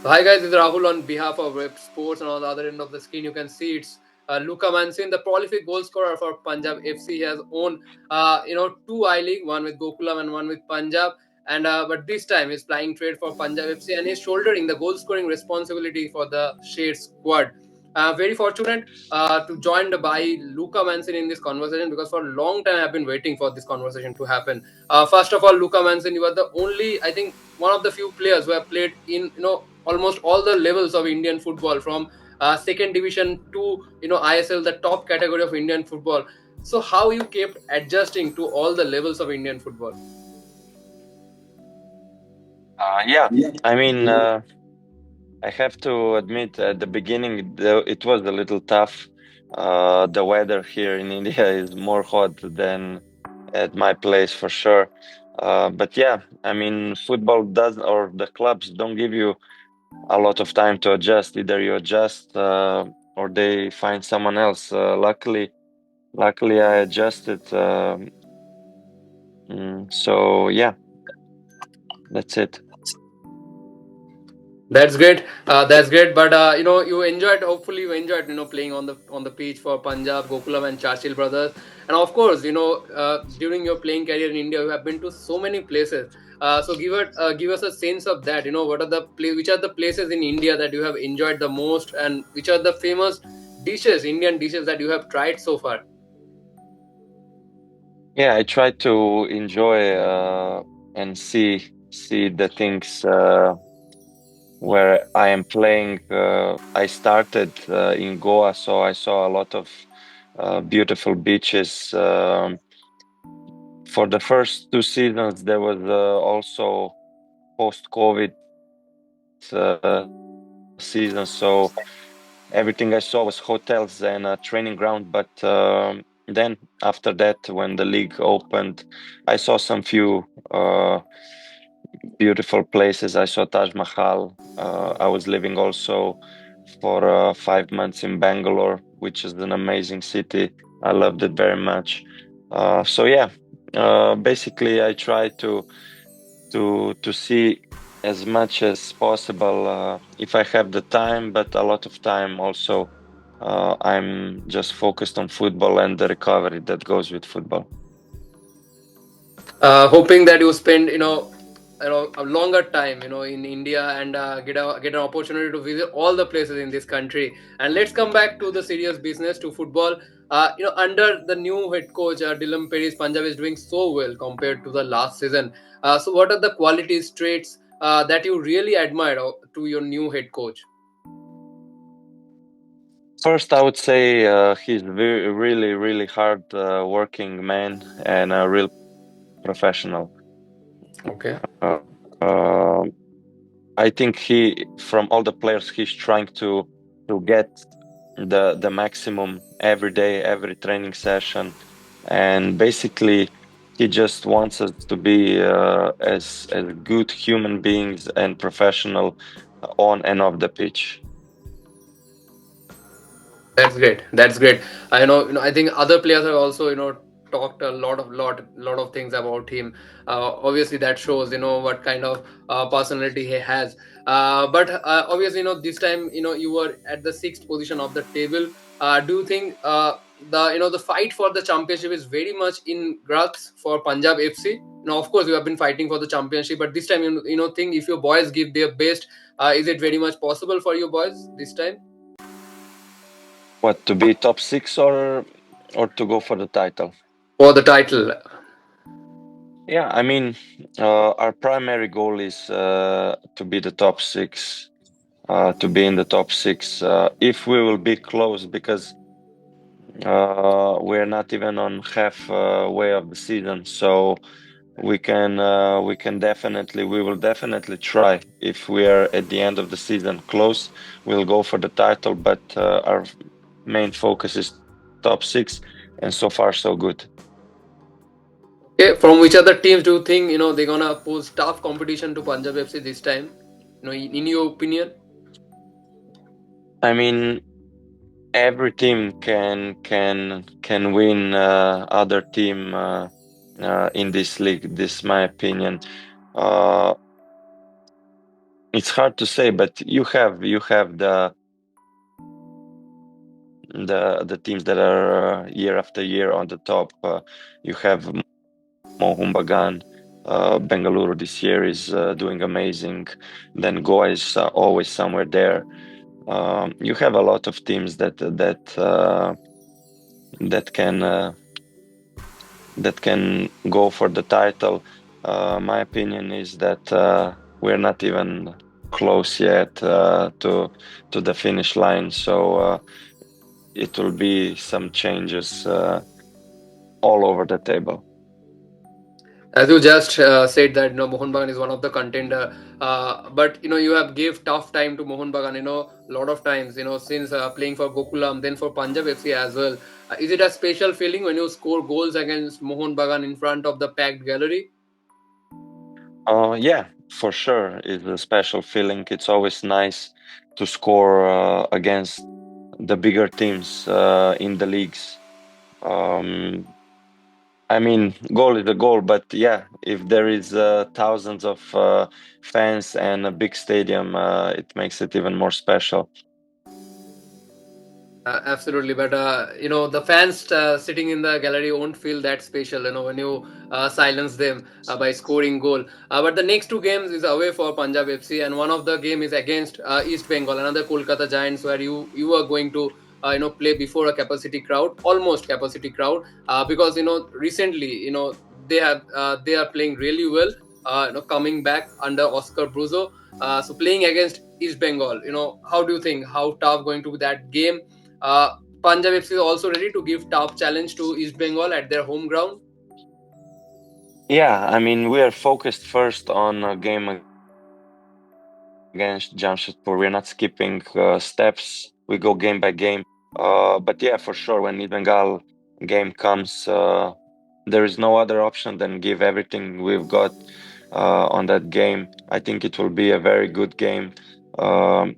Hi guys, this is Rahul on behalf of Web Sports, and on the other end of the screen you can see it's Luka Majcen, the prolific goal scorer for Punjab FC. He has owned two I League, one with Gokulam and one with Punjab, and but this time he's playing trade for Punjab FC and he's shouldering the goal scoring responsibility for the Shades squad. Very fortunate to joined by Luka Majcen in this conversation because for a long time I've been waiting for this conversation to happen. First of all, Luka Majcen, you are the only, I think, one of the few players who have played in almost all the levels of Indian football, from second division to ISL, the top category of Indian football. So how you kept adjusting to all the levels of Indian football? Yeah, I mean, I have to admit at the beginning it was a little tough. The weather here in India is more hot than at my place for sure. But yeah, I mean, football does, or the clubs don't give you a lot of time to adjust. Either you adjust or they find someone else. Luckily, I adjusted. So yeah, that's it. That's great. That's great. But you enjoyed. Hopefully, you enjoyed. Playing on the pitch for Punjab, Gokulam, and Churchill brothers. And of course, during your playing career in India, you have been to so many places. So give us a sense of that. What are which are the places in India that you have enjoyed the most, and which are the famous dishes, Indian dishes that you have tried so far? Yeah, I try to enjoy and see the things where I am playing. I started in Goa, so I saw a lot of beautiful beaches. For the first two seasons, there was also post-COVID season, so everything I saw was hotels and a training ground. But then after that, when the league opened, I saw some few beautiful places. I saw Taj Mahal. I was living also for 5 months in Bangalore, which is an amazing city. I loved it very much. So yeah, basically I try to see as much as possible if I have the time, but a lot of time also I'm just focused on football and the recovery that goes with football. Hoping that you spend a longer time in India and get an opportunity to visit all the places in this country. And let's come back to the serious business, to football. Under the new head coach Dylan Perry's Punjab is doing so well compared to the last season. So what are the qualities, traits that you really admire to your new head coach? First, I would say he's really, really hard working man and a real professional. Okay. Uh, uh, I think from all the players, he's trying to get the maximum every day, every training session, and basically he just wants us to be as good human beings and professional on and off the pitch. That's great. That's great. I think other players have also, talked a lot of things about him. Obviously, that shows, what kind of personality he has. But obviously, this time, you were at the sixth position of the table. Do you think the fight for the championship is very much in grasp for Punjab FC? Of course, you have been fighting for the championship, but this time, think if your boys give their best, is it very much possible for you boys this time? What, to be top six or to go for the title? For the title. Yeah, I mean, our primary goal is to be the top six, to be in the top six. If we will be close, because we're not even on half way of the season, so we will definitely try. If we are at the end of the season close, we'll go for the title. But our main focus is top six, and so far so good. Okay, from which other teams do you think they're gonna pose tough competition to Punjab FC this time? In your opinion? I mean, every team can win other team in this league. This is my opinion. Uh, It's hard to say, but you have the teams that are year after year on the top. You have Mohun Bagan. Bengaluru this year is doing amazing. Then Goa is always somewhere there. You have a lot of teams that can that can go for the title. My opinion is that we're not even close yet to the finish line. So it will be some changes all over the table. As you just said that Mohun Bagan is one of the contender, but you have gave tough time to Mohun Bagan. A lot of times. Since playing for Gokulam, then for Punjab FC as well. Is it a special feeling when you score goals against Mohun Bagan in front of the packed gallery? Yeah, for sure. It's a special feeling. It's always nice to score against the bigger teams in the leagues. Um, I mean, goal is a goal, but yeah, if there is thousands of fans and a big stadium, it makes it even more special. Absolutely, but the fans sitting in the gallery won't feel that special. When you silence them by scoring goal. But the next two games is away for Punjab FC, and one of the game is against East Bengal, another Kolkata Giants, where you are going to play before a capacity crowd, almost capacity crowd, because recently they are playing really well. Coming back under Oscar Bruzo, so playing against East Bengal. How do you think how tough going to be that game? Uh, Punjab FC is also ready to give tough challenge to East Bengal at their home ground. Yeah, I mean, we are focused first on a game against Jamshedpur. We're not skipping steps. We go game by game. But yeah, for sure, when East Bengal game comes, there is no other option than give everything we've got on that game. I think it will be a very good game. Um,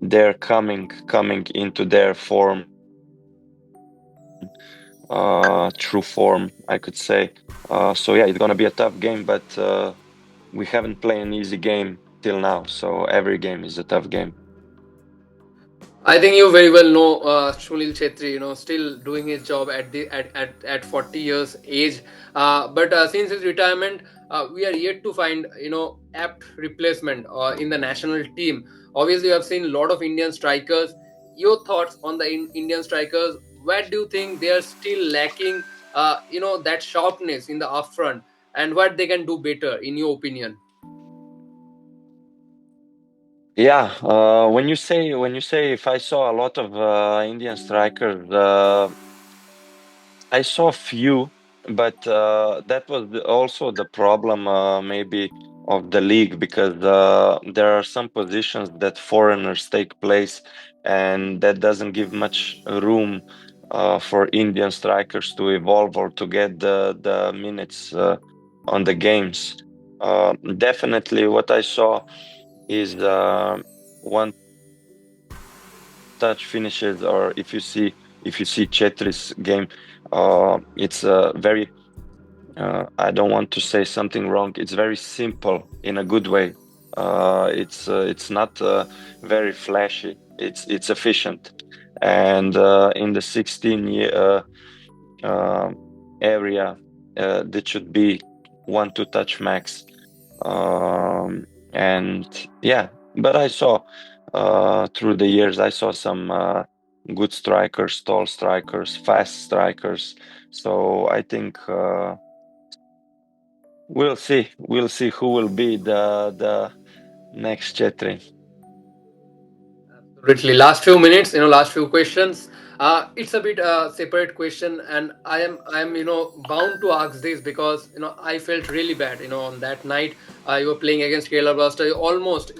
they're coming into their form, true form, I could say. So yeah, it's gonna be a tough game, but we haven't played an easy game till now, so every game is a tough game. I think you very well know Sunil Chetri, still doing his job at 40 years age. But since his retirement, we are yet to find apt replacement in the national team. Obviously, you have seen a lot of Indian strikers. Your thoughts on the Indian strikers? Where do you think they are still lacking? That sharpness in the upfront, and what they can do better, in your opinion? Yeah, when you say if I saw a lot of Indian strikers, I saw few, but that was also the problem, maybe of the league, because there are some positions that foreigners take place, and that doesn't give much room for Indian strikers to evolve or to get the minutes on the games. Definitely, what I saw is one touch finishes, or if you see Chetri's game, it's very I don't want to say something wrong. It's very simple in a good way. It's not very flashy. It's efficient, and in the 16 year uh, area, that should be 1-2 touch max. And yeah, but I saw through the years, I saw some good strikers, tall strikers, fast strikers. So I think we'll see who will be the next Chetri. Absolutely. Last few minutes, last few questions. It's a bit separate question, and I am bound to ask this because I felt really bad. On that night, you were playing against Kerala Blaster. You almost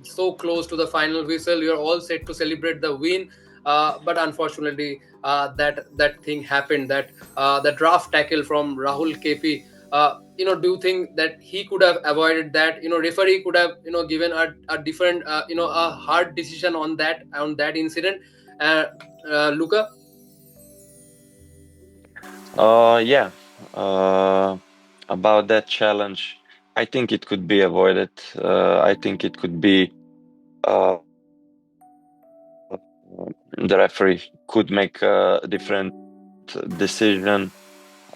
so close to the final whistle. You're all set to celebrate the win, but unfortunately, that thing happened. That draft tackle from Rahul KP. Do you think that he could have avoided that? Referee could have given a different a hard decision on that incident. uh, Luka. Yeah. Uh, about that challenge. I think it could be avoided. I think it could be the referee could make a different decision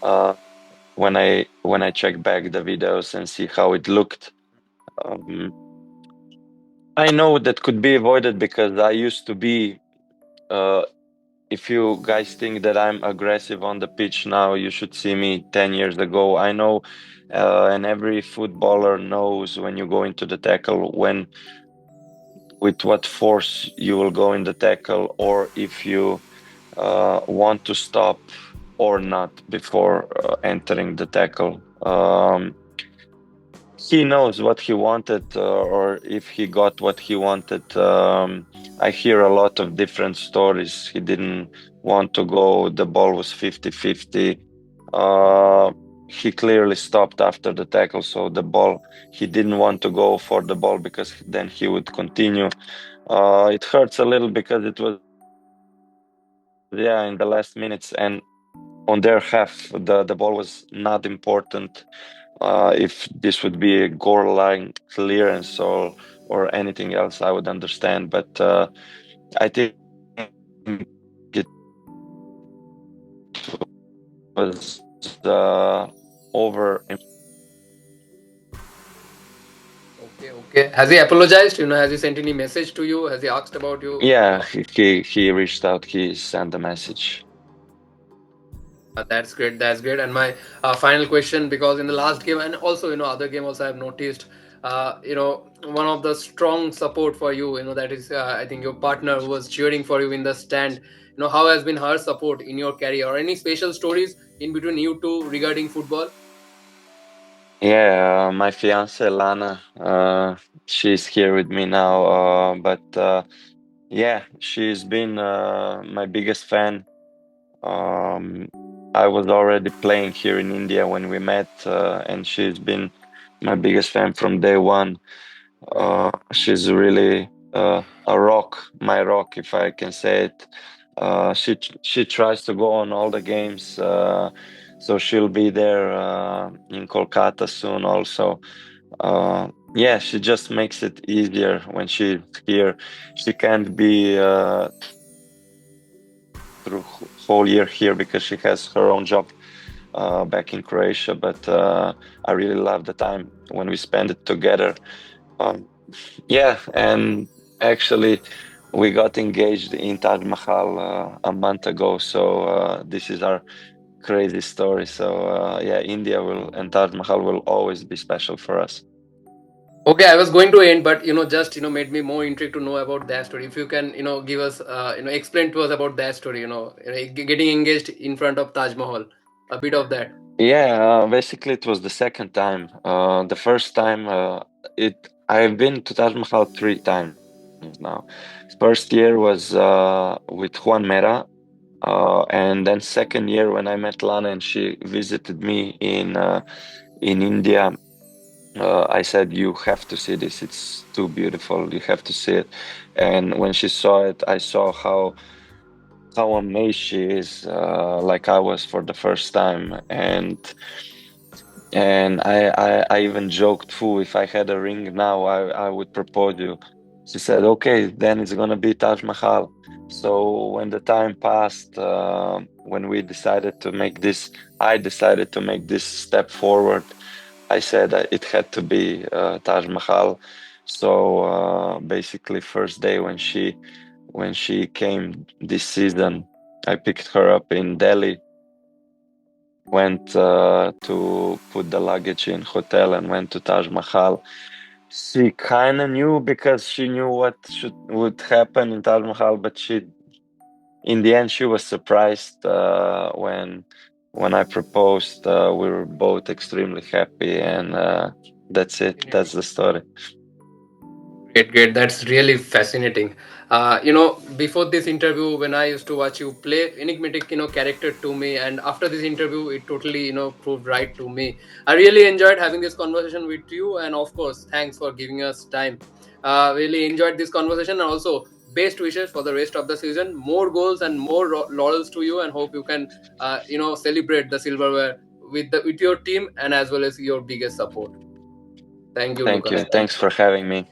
uh, when I check back the videos and see how it looked. Um, I know that could be avoided because I used to be. If you guys think that I'm aggressive on the pitch now, you should see me 10 years ago. I know, and every footballer knows when you go into the tackle, when with what force you will go in the tackle, or if you want to stop or not before entering the tackle. He knows what he wanted, or if he got what he wanted. I hear a lot of different stories. He didn't want to go, the ball was 50-50. Uh, he clearly stopped after the tackle, so the ball, he didn't want to go for the ball because then he would continue. It hurts a little because it was, yeah, in the last minutes, and on their half, the ball was not important. If this would be a goal line clearance or anything else, I would understand. But I think it was over Okay, okay. Has he apologized? Has he sent any message to you? Has he asked about you? Yeah, he reached out, he sent a message. That's great. That's great. And my final question, because in the last game and also other game also I've noticed, one of the strong support for you, that is I think your partner who was cheering for you in the stand. How has been her support in your career, or any special stories in between you two regarding football? Yeah, my fiance Lana, she's here with me now. But yeah, she's been my biggest fan. Um, I was already playing here in India when we met, and she's been my biggest fan from day one. She's really a rock, my rock, if I can say it. She tries to go on all the games, so she'll be there in Kolkata soon also. Yeah, she just makes it easier when she's here. She can't be through whole year here because she has her own job back in Croatia. But I really love the time when we spend it together. Um, yeah, and actually, we got engaged in Taj Mahal a month ago. So this is our crazy story. So yeah, India will and Taj Mahal will always be special for us. Okay, I was going to end, but just made me more intrigued to know about that story. If you can, give us, explain to us about that story. Getting engaged in front of Taj Mahal, a bit of that. Yeah, basically it was the second time. The first time, I've been to Taj Mahal 3 times now. First year was with Juan Mera, and then second year when I met Lana and she visited me in India. I said, "You have to see this. It's too beautiful. You have to see it." And when she saw it, I saw how amazed she is, like I was for the first time. And I even joked, "Foo, if I had a ring now, I would propose you." She said, "Okay, then it's gonna be Taj Mahal." So when the time passed, when we decided to make this, I decided to make this step forward. I said that it had to be Taj Mahal. So basically, first day when she came this season, I picked her up in Delhi, went to put the luggage in hotel and went to Taj Mahal. She kind of knew because she knew what should would happen in Taj Mahal, but in the end, she was surprised when I proposed. We were both extremely happy, and that's it. That's Fascinating. the story. Great, great. That's really fascinating. Before this interview, when I used to watch you play, enigmatic, character to me, and after this interview, it totally, proved right to me. I really enjoyed having this conversation with you, and of course, thanks for giving us time. Really enjoyed this conversation, and also best wishes for the rest of the season. More goals and more laurels to you, and hope you can, celebrate the silverware with your team and as well as your biggest support. Thank you, Thank Lucas. you. Thanks for having me.